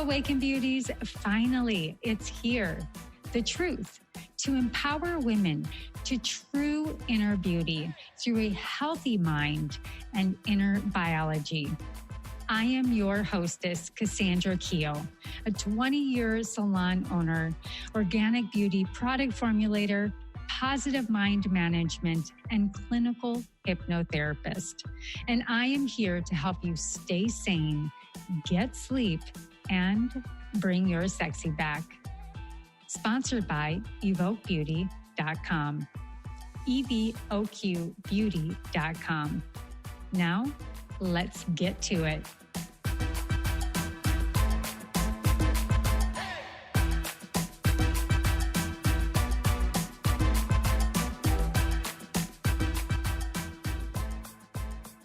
Awaken Beauties, finally, it's here. The truth to empower women to true inner beauty through a healthy mind and inner biology. I am your hostess, Cassandra Keel, a 20-year salon owner, organic beauty product formulator, positive mind management, and clinical hypnotherapist. And I am here to help you stay sane, get sleep, and bring your sexy back. Sponsored by evoquebeauty.com. evoquebeauty.com. Now, let's get to it.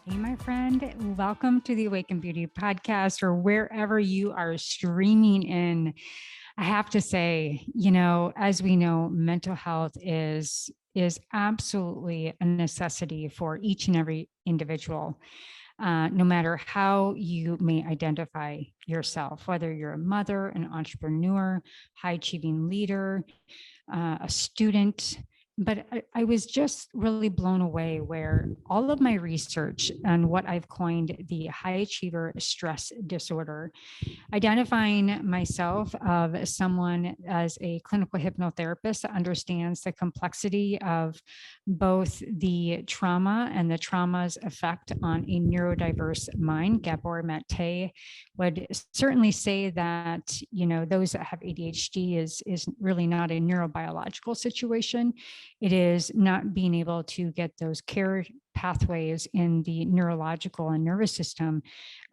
Hey, my friend, welcome to the Awaken Beauty Podcast, or wherever you are streaming in. I have to say, as we know, mental health is absolutely a necessity for each and every individual, no matter how you may identify yourself, whether you're a mother, an entrepreneur, high-achieving leader, a student. But I was just really blown away where all of my research and what I've coined the high achiever stress disorder, identifying myself of someone as a clinical hypnotherapist that understands the complexity of both the trauma and the trauma's effect on a neurodiverse mind. Gabor Mate would certainly say that, those that have ADHD is really not a neurobiological situation. It is not being able to get those care pathways in the neurological and nervous system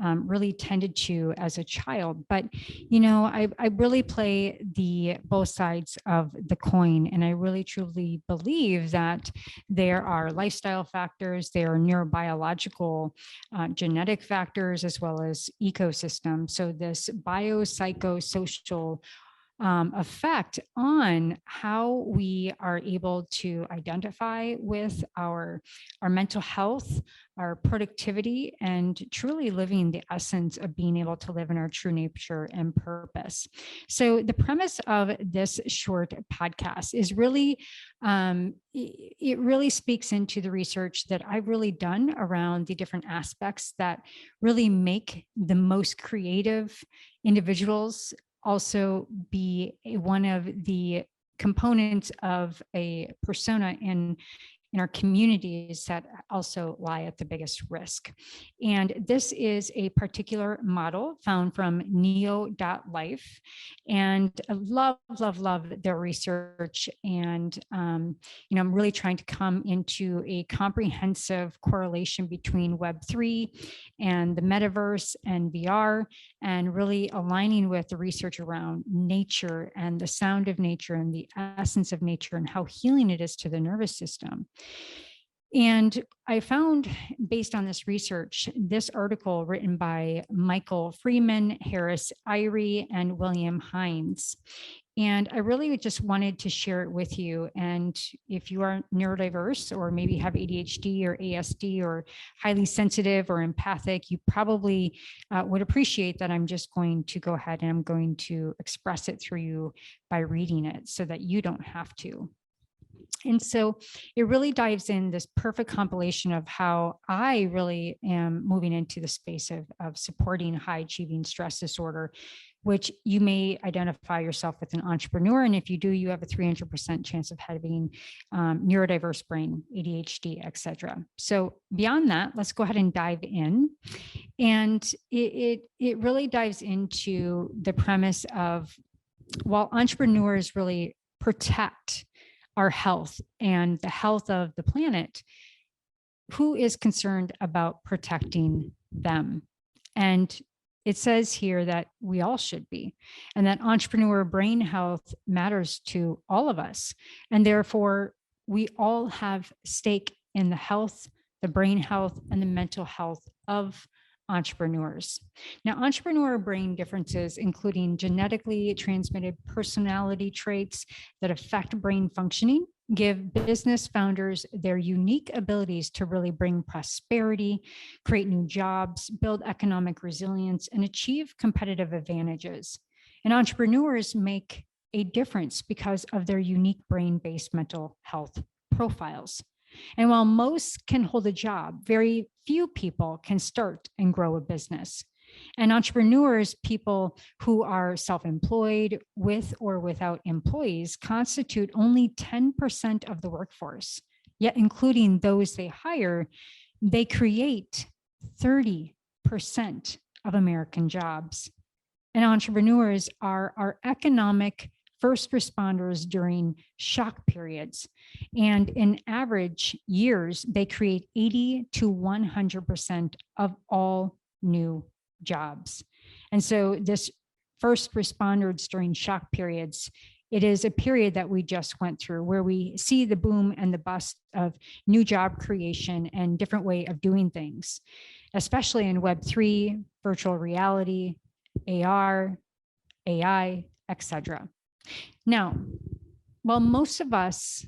really tended to as a child. But, I really play the both sides of the coin. And I really truly believe that there are lifestyle factors, there are neurobiological genetic factors, as well as ecosystem. So this biopsychosocial effect on how we are able to identify with our mental health, our productivity, and truly living the essence of being able to live in our true nature and purpose. So the premise of this short podcast is really, it really speaks into the research that I've really done around the different aspects that really make the most creative individuals also be one of the components of a persona in our communities that also lie at the biggest risk. And this is a particular model found from neo.life. And I love their research. And, I'm really trying to come into a comprehensive correlation between Web3 and the metaverse and VR, and really aligning with the research around nature and the sound of nature and the essence of nature and how healing it is to the nervous system. And I found, based on this research, this article written by Michael Freeman, Harris Irie, and William Hines. And I really just wanted to share it with you. And if you are neurodiverse or maybe have ADHD or ASD or highly sensitive or empathic, you probably would appreciate that I'm just going to go ahead and I'm going to express it through you by reading it so that you don't have to. And so it really dives in this perfect compilation of how I really am moving into the space of supporting high achieving stress disorder, which you may identify yourself with an entrepreneur. And if you do, you have a 300% chance of having neurodiverse brain, ADHD, etc. So beyond that, let's go ahead and dive in. And it really dives into the premise of, while entrepreneurs really protect our health and the health of the planet, who is concerned about protecting them? And it says here that we all should be, and that entrepreneur brain health matters to all of us. And therefore, we all have stake in the health, the brain health, and the mental health of entrepreneurs. Now, entrepreneur brain differences, including genetically transmitted personality traits that affect brain functioning, give business founders their unique abilities to really bring prosperity, create new jobs, build economic resilience, and achieve competitive advantages. And entrepreneurs make a difference because of their unique brain-based mental health profiles. And while most can hold a job, very few people can start and grow a business. And entrepreneurs, people who are self-employed with or without employees, constitute only 10% of the workforce. Yet, including those they hire, they create 30% of American jobs. And entrepreneurs are our economic first responders during shock periods. And in average years, they create 80 to 100% of all new jobs. And so this first responders during shock periods, it is a period that we just went through where we see the boom and the bust of new job creation and different way of doing things, especially in Web3, virtual reality, AR, AI, etc. Now, while most of us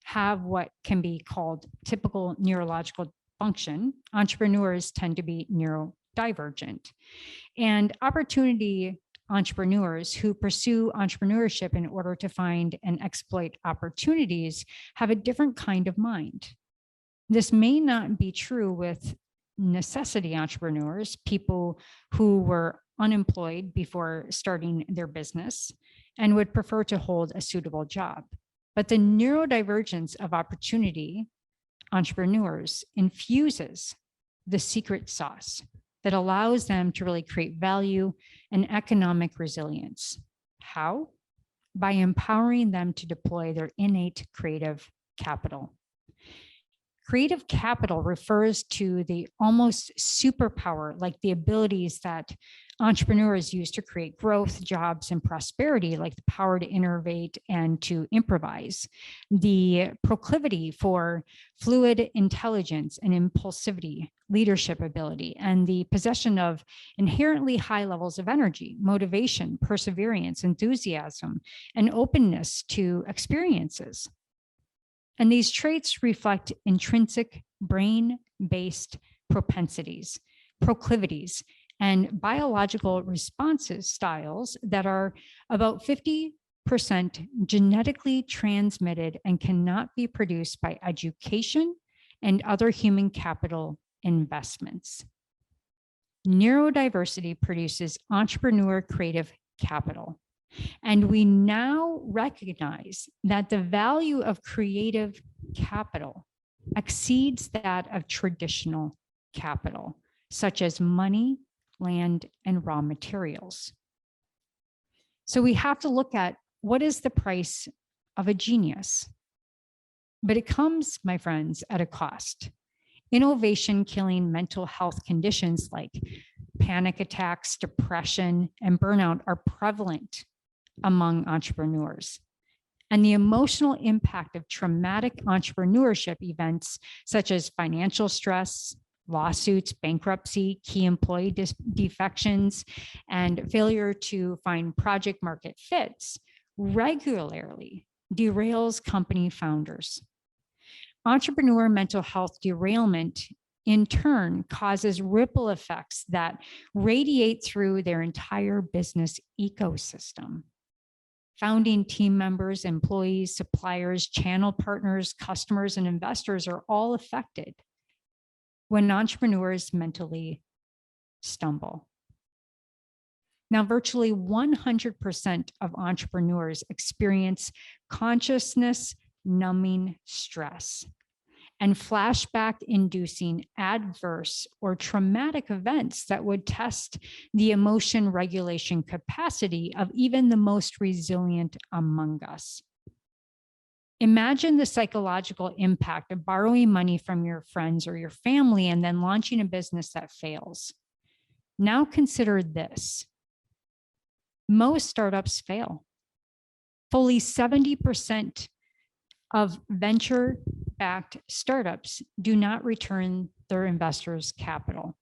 have what can be called typical neurological function, entrepreneurs tend to be neurodivergent. And opportunity entrepreneurs who pursue entrepreneurship in order to find and exploit opportunities have a different kind of mind. This may not be true with necessity entrepreneurs, people who were unemployed before starting their business and would prefer to hold a suitable job. But the neurodivergence of opportunity entrepreneurs infuses the secret sauce that allows them to really create value and economic resilience. How? By empowering them to deploy their innate creative capital. Creative capital refers to the almost superpower, like the abilities that entrepreneurs use to create growth, jobs, and prosperity, like the power to innovate and to improvise, the proclivity for fluid intelligence and impulsivity, leadership ability, and the possession of inherently high levels of energy, motivation, perseverance, enthusiasm, and openness to experiences. And these traits reflect intrinsic brain-based propensities, proclivities, and biological responses styles that are about 50% genetically transmitted and cannot be produced by education and other human capital investments. Neurodiversity produces entrepreneur creative capital. And we now recognize that the value of creative capital exceeds that of traditional capital, such as money, land, and raw materials. So we have to look at what is the price of a genius. But it comes, my friends, at a cost. Innovation killing mental health conditions like panic attacks, depression, and burnout are prevalent among entrepreneurs. And the emotional impact of traumatic entrepreneurship events, such as financial stress, lawsuits, bankruptcy, key employee defections, and failure to find project market fits, regularly derails company founders. Entrepreneur mental health derailment in turn causes ripple effects that radiate through their entire business ecosystem. Founding team members, employees, suppliers, channel partners, customers, and investors are all affected when entrepreneurs mentally stumble. Now, virtually 100% of entrepreneurs experience consciousness numbing stress and flashback-inducing adverse or traumatic events that would test the emotion regulation capacity of even the most resilient among us. Imagine the psychological impact of borrowing money from your friends or your family and then launching a business that fails. Now consider this. Most startups fail. Fully 70% of venture-backed startups do not return their investors' capital.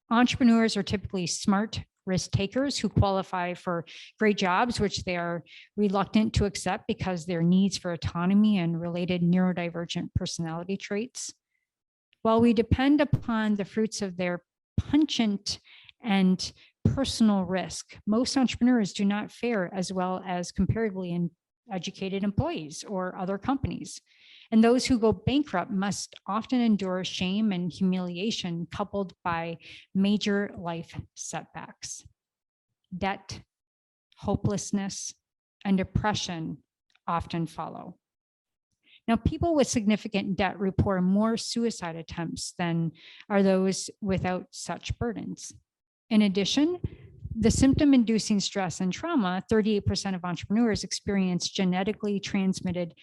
Entrepreneurs are typically smart risk takers who qualify for great jobs, which they are reluctant to accept because their needs for autonomy and related neurodivergent personality traits. While we depend upon the fruits of their penchant and personal risk, most entrepreneurs do not fare as well as comparatively educated employees or other companies. And those who go bankrupt must often endure shame and humiliation coupled by major life setbacks. Debt, hopelessness, and depression often follow. Now, people with significant debt report more suicide attempts than are those without such burdens. In addition, the symptom-inducing stress and trauma, 38% of entrepreneurs experience genetically transmitted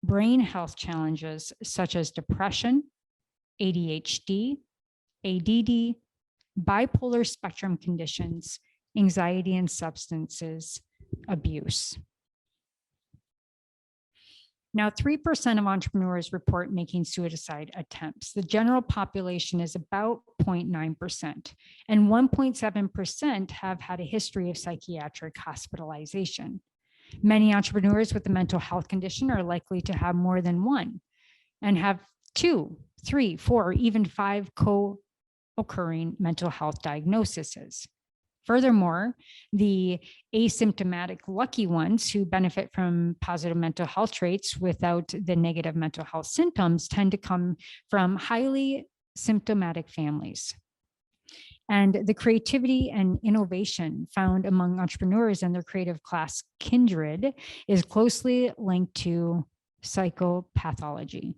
brain health challenges such as depression, ADHD, ADD, bipolar spectrum conditions, anxiety, and substances abuse. Now, 3% of entrepreneurs report making suicide attempts. The general population is about 0.9%, and 1.7% have had a history of psychiatric hospitalization. Many entrepreneurs with a mental health condition are likely to have more than one and have 2, 3, 4, or even 5 co-occurring mental health diagnoses. Furthermore, the asymptomatic lucky ones who benefit from positive mental health traits without the negative mental health symptoms tend to come from highly symptomatic families. And the creativity and innovation found among entrepreneurs and their creative class kindred is closely linked to psychopathology.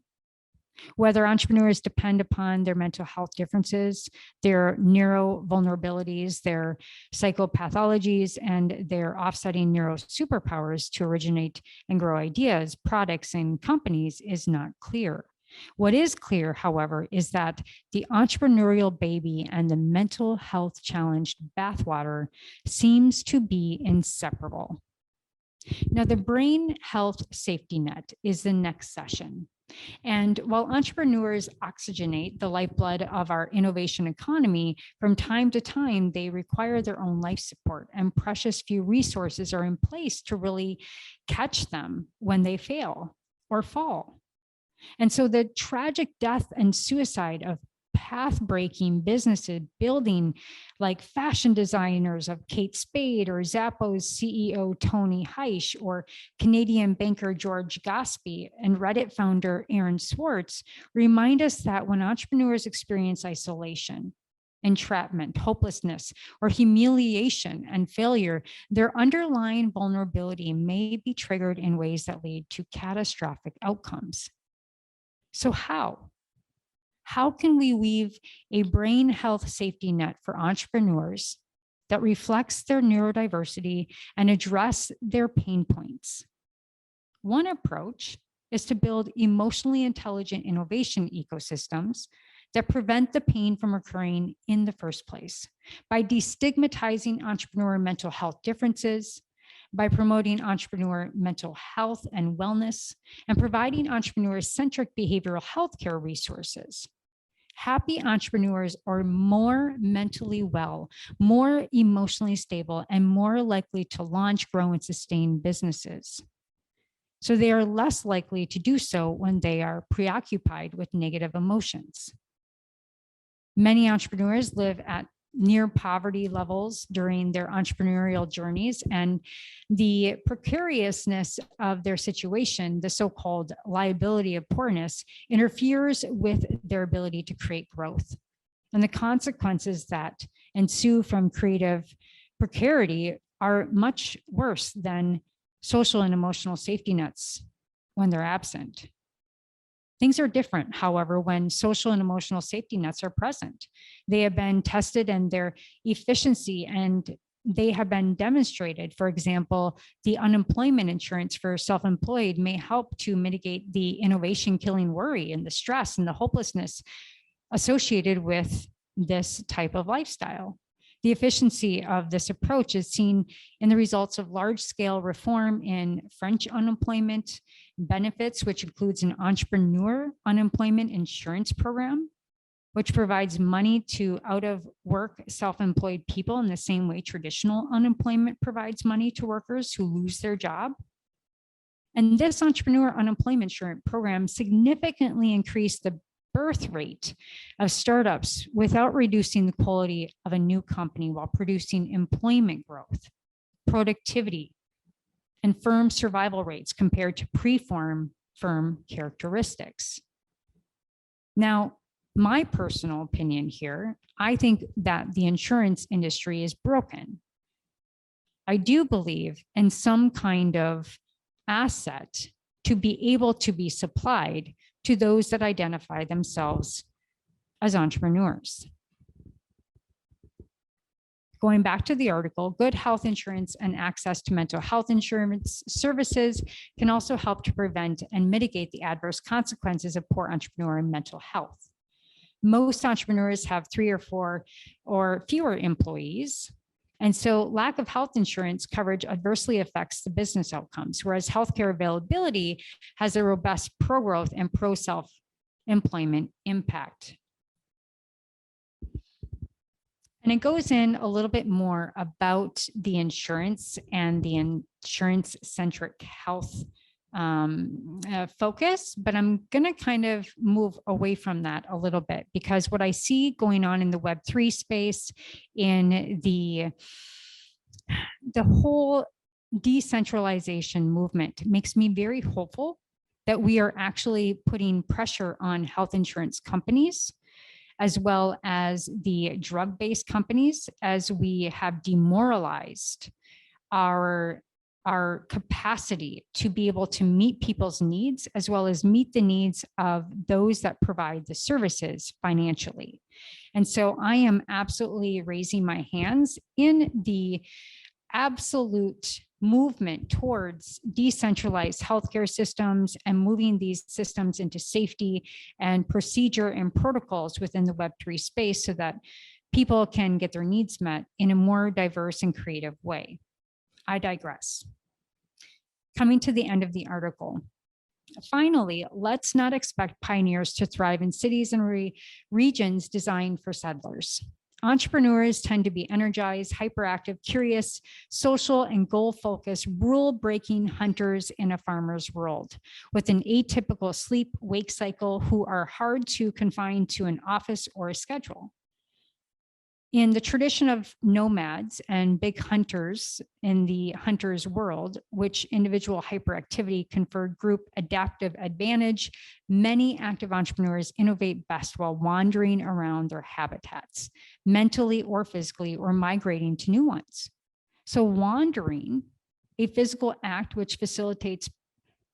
Whether entrepreneurs depend upon their mental health differences, their neuro vulnerabilities, their psychopathologies, and their offsetting neuro superpowers to originate and grow ideas, products, and companies is not clear. What is clear, however, is that the entrepreneurial baby and the mental health challenged bathwater seems to be inseparable. Now, the brain health safety net is the next session. And while entrepreneurs oxygenate the lifeblood of our innovation economy, from time to time, they require their own life support, and precious few resources are in place to really catch them when they fail or fall. And so the tragic death and suicide of path-breaking businesses building like fashion designers of Kate Spade or Zappos CEO Tony Heish or Canadian banker George Gaspy and Reddit founder Aaron Swartz remind us that when entrepreneurs experience isolation, entrapment, hopelessness, or humiliation and failure, their underlying vulnerability may be triggered in ways that lead to catastrophic outcomes. So how? How can we weave a brain health safety net for entrepreneurs that reflects their neurodiversity and address their pain points? One approach is to build emotionally intelligent innovation ecosystems that prevent the pain from occurring in the first place by destigmatizing entrepreneur mental health differences, by promoting entrepreneur mental health and wellness, and providing entrepreneur-centric behavioral healthcare resources. Happy entrepreneurs are more mentally well, more emotionally stable, and more likely to launch, grow, and sustain businesses. So they are less likely to do so when they are preoccupied with negative emotions. Many entrepreneurs live at near poverty levels during their entrepreneurial journeys, and the precariousness of their situation, the so-called liability of poorness, interferes with their ability to create growth. And the consequences that ensue from creative precarity are much worse than social and emotional safety nets when they're absent. Things are different, however, when social and emotional safety nets are present. They have been tested and their efficiency, and they have been demonstrated. For example, the unemployment insurance for self-employed may help to mitigate the innovation killing worry and the stress and the hopelessness associated with this type of lifestyle. The efficiency of this approach is seen in the results of large-scale reform in French unemployment benefits, which includes an entrepreneur unemployment insurance program, which provides money to out of work self-employed people in the same way traditional unemployment provides money to workers who lose their job. And this entrepreneur unemployment insurance program significantly increased the birth rate of startups without reducing the quality of a new company while producing employment growth, productivity, and firm survival rates compared to pre-firm characteristics. Now, my personal opinion here, I think that the insurance industry is broken. I do believe in some kind of asset to be able to be supplied to those that identify themselves as entrepreneurs. Going back to the article, good health insurance and access to mental health insurance services can also help to prevent and mitigate the adverse consequences of poor entrepreneur and mental health. Most entrepreneurs have 3 or 4 or fewer employees. And so lack of health insurance coverage adversely affects the business outcomes, whereas healthcare availability has a robust pro-growth and pro-self-employment impact. And it goes in a little bit more about the insurance and the insurance-centric health focus, but I'm going to kind of move away from that a little bit, because what I see going on in the Web3 space, in the whole decentralization movement, makes me very hopeful that we are actually putting pressure on health insurance companies, as well as the drug-based companies, as we have demoralized our capacity to be able to meet people's needs, as well as meet the needs of those that provide the services financially. And so I am absolutely raising my hands in the absolute movement towards decentralized healthcare systems and moving these systems into safety and procedure and protocols within the Web3 space so that people can get their needs met in a more diverse and creative way. I digress. Coming to the end of the article. Finally, let's not expect pioneers to thrive in cities and regions designed for settlers. Entrepreneurs tend to be energized, hyperactive, curious, social, and goal-focused, rule-breaking hunters in a farmer's world, with an atypical sleep-wake cycle who are hard to confine to an office or a schedule. In the tradition of nomads and big hunters in the hunter's world, which individual hyperactivity conferred group adaptive advantage, many active entrepreneurs innovate best while wandering around their habitats, mentally or physically, or migrating to new ones. So wandering, a physical act which facilitates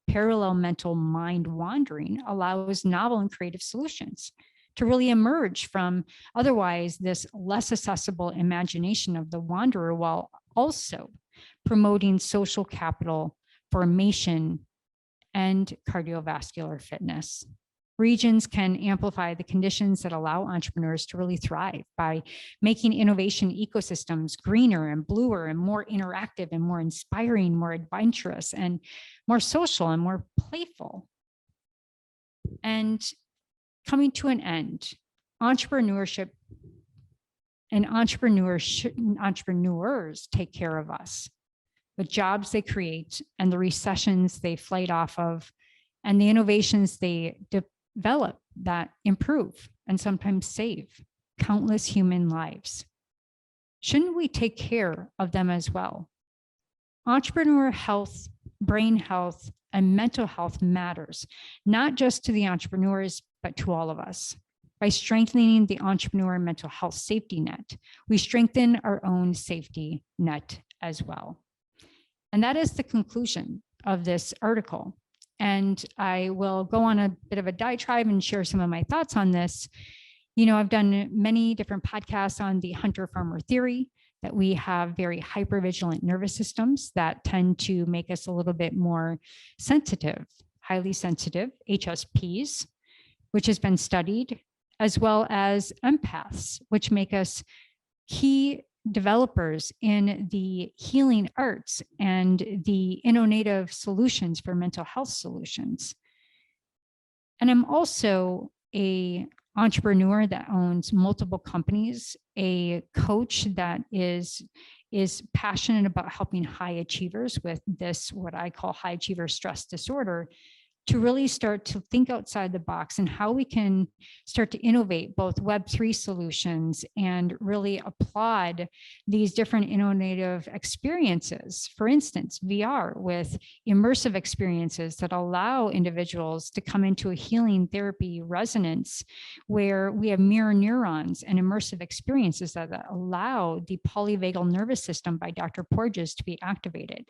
parallel mental mind wandering, allows novel and creative solutions to really emerge from otherwise this less accessible imagination of the wanderer, while also promoting social capital formation and cardiovascular fitness. Regions can amplify the conditions that allow entrepreneurs to really thrive by making innovation ecosystems greener and bluer and more interactive and more inspiring, more adventurous and more social and more playful. And coming to an end, entrepreneurship and entrepreneurs take care of us. The jobs they create and the recessions they fight off of, and the innovations they develop that improve and sometimes save countless human lives. Shouldn't we take care of them as well? Entrepreneur health, brain health, and mental health matters, not just to the entrepreneurs, but to all of us. By strengthening the entrepreneur mental health safety net, we strengthen our own safety net as well. And that is the conclusion of this article. And I will go on a bit of a diatribe and share some of my thoughts on this. You know, I've done many different podcasts on the hunter-farmer theory, that we have very hypervigilant nervous systems that tend to make us a little bit more sensitive, highly sensitive, HSPs, which has been studied, as well as empaths, which make us key developers in the healing arts and the innovative solutions for mental health solutions. And I'm also a entrepreneur that owns multiple companies, a coach that is passionate about helping high achievers with this, what I call high achiever stress disorder, to really start to think outside the box and how we can start to innovate both Web3 solutions and really applaud these different innovative experiences. For instance, VR with immersive experiences that allow individuals to come into a healing therapy resonance where we have mirror neurons and immersive experiences that allow the polyvagal nervous system by Dr. Porges to be activated,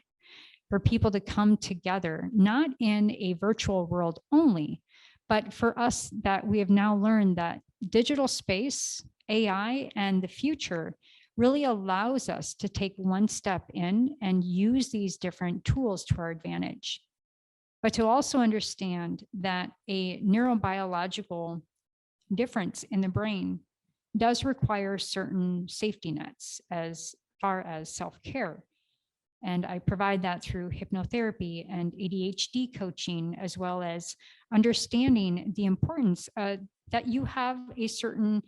for people to come together, not in a virtual world only, but for us that we have now learned that digital space, AI, and the future really allows us to take one step in and use these different tools to our advantage. But to also understand that a neurobiological difference in the brain does require certain safety nets as far as self-care. And I provide that through hypnotherapy and ADHD coaching, as well as understanding the importance that you have a certain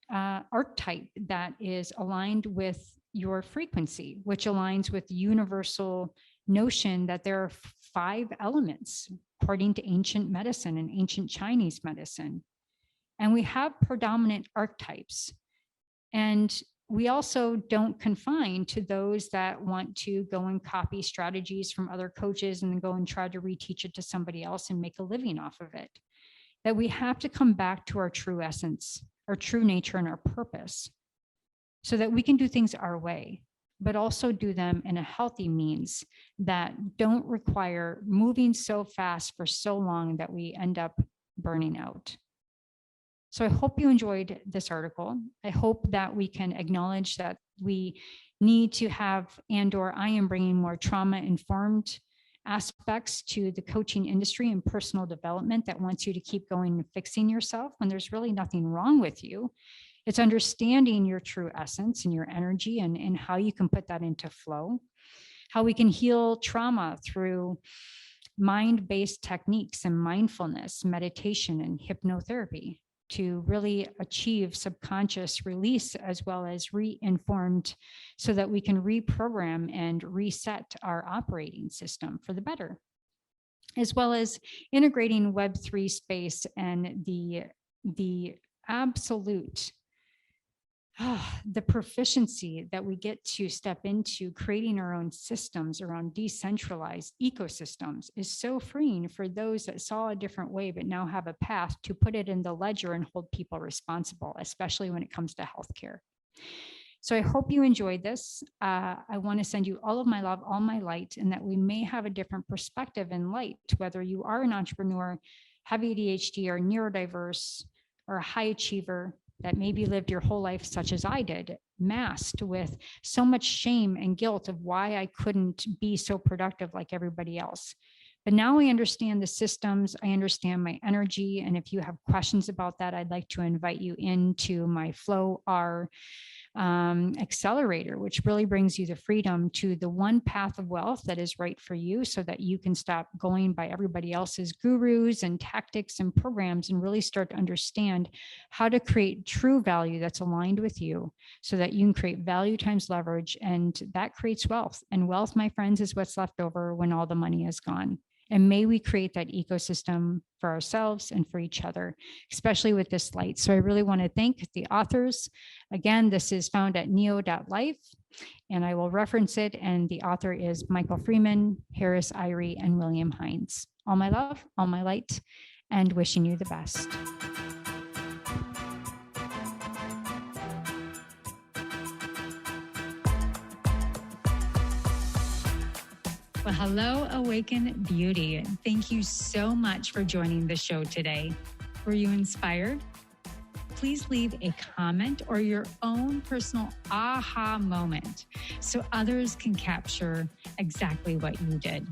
archetype that is aligned with your frequency, which aligns with the universal notion that there are 5 elements, according to ancient medicine and ancient Chinese medicine. And we have predominant archetypes. And we also don't confine to those that want to go and copy strategies from other coaches and then go and try to reteach it to somebody else and make a living off of it. That we have to come back to our true essence, our true nature, and our purpose, so that we can do things our way, but also do them in a healthy means that don't require moving so fast for so long that we end up burning out. So I hope you enjoyed this article. I hope that we can acknowledge that we need to have, and/or I am bringing more trauma-informed aspects to the coaching industry and personal development that wants you to keep going and fixing yourself when there's really nothing wrong with you. It's understanding your true essence and your energy and how you can put that into flow, how we can heal trauma through mind-based techniques and mindfulness, meditation, and hypnotherapy, to really achieve subconscious release as well as re-informed, so that we can reprogram and reset our operating system for the better, as well as integrating Web3 space and the absolute the proficiency that we get to step into creating our own systems around decentralized ecosystems is so freeing for those that saw a different way but now have a path to put it in the ledger and hold people responsible, especially when it comes to healthcare. So I hope you enjoyed this. I want to send you all of my love, all my light, and that we may have a different perspective and light, whether you are an entrepreneur, have ADHD, or neurodiverse, or a high achiever that maybe lived your whole life, such as I did, masked with so much shame and guilt of why I couldn't be so productive like everybody else. But now I understand the systems, I understand my energy. And if you have questions about that, I'd like to invite you into my Flow R accelerator, which really brings you the freedom to the one path of wealth that is right for you, so that you can stop going by everybody else's gurus and tactics and programs and really start to understand how to create true value that's aligned with you, so that you can create value times leverage, and that creates wealth. And wealth, my friends, is what's left over when all the money is gone. And may we create that ecosystem for ourselves and for each other, especially with this light. So I really want to thank the authors. Again, this is found at neo.life, and I will reference it. And the author is Michael Freeman, Harris Irie, and William Hines. All my love, all my light, and wishing you the best. Well, hello, Awaken Beauty. Thank you so much for joining the show today. Were you inspired? Please leave a comment or your own personal aha moment so others can capture exactly what you did.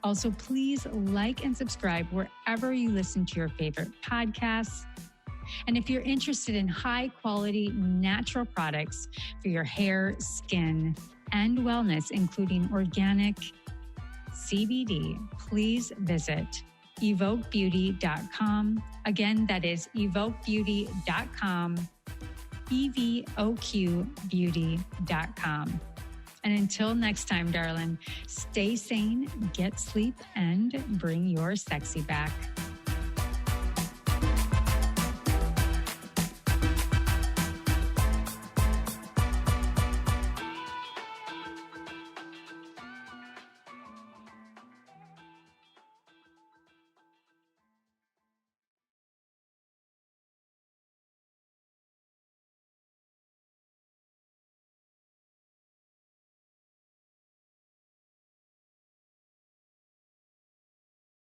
Also, please like and subscribe wherever you listen to your favorite podcasts. And if you're interested in high quality natural products for your hair, skin, and wellness, including organic CBD, please visit evokebeauty.com. Again, that is evokebeauty.com, evoqbeauty.com. And until next time, darling, stay sane, get sleep, and bring your sexy back.